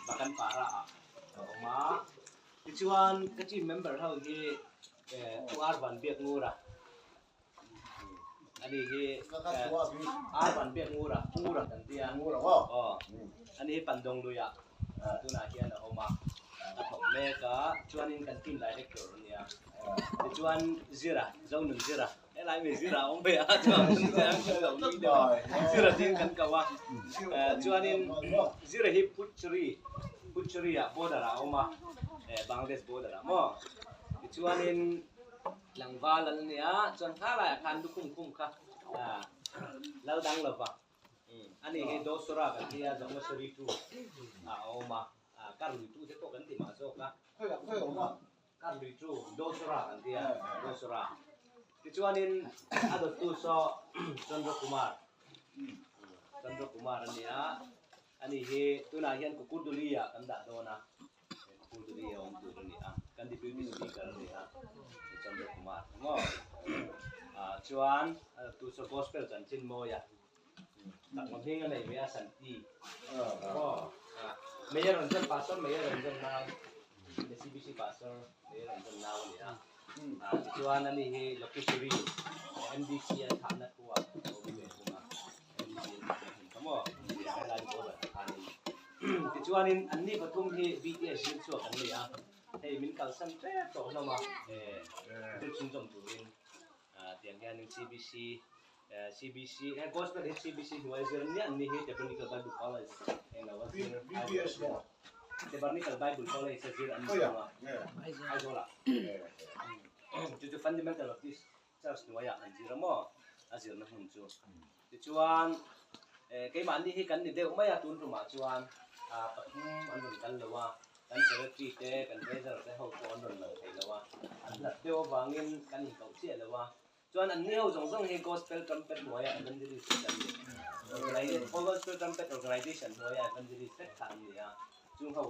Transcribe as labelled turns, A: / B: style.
A: bakan para ma chuan ka chi member ho hi ar ban biak ngura ani hi ar ban biak ngura kan tia ani hi pandong luya tuna hian a oma a thok me ka chuan in kan team director nia chuan zira zong nun zira lai me zira ong be a chuan zira tin kan kawa chuan in zira hi putchuri a border a oma Bangladesh border a mo chuan in langwal an nia chuan khala khan du kum kha lau dang lova ani he dosura kan tia zong sari tu a oma karui tu te to kan ti ma so ka karui tu dosura kan tia dosura chuan in adot tu so Chandra Kumar ania ani he tuna hian kukudulia kan da dona kukudulia om tu nia kan deputy speaker nia Chandra Kumar mo chuan tu so gospel kan chin mo ya tak mabing này với Santi mayor Ranjan pastor mayor Ranjan now CBC pastor mayor Ranjan now nia chuan ani he lokeshuri MDC an thana kuwa mo lai bo ba ani chuan in anni pathum hi BTS hin chu kan nia hei min kal san tre to na ma tu chung jom tu in tiang hian CBC gospel is CBC Nuaizer ni anni he Tabernacle Bible College en lawa BTS mo Tabernacle Bible College sa zir anni ma ai zola to fundamental of this church nuaya an zira mo azir na hun chu chuan cái bạn đi kan ni deuh mai atun ruma chuan pathum an run kan lawa kan secretary te kan treasurer te ho ko an run lo thei lawa an lat deuh wangin kan in kau che lawa chuan an ni ho zong he gospel trumpet moya evangelist kan ni organization gospel trumpet organization moya evangelist kan ni a chung ho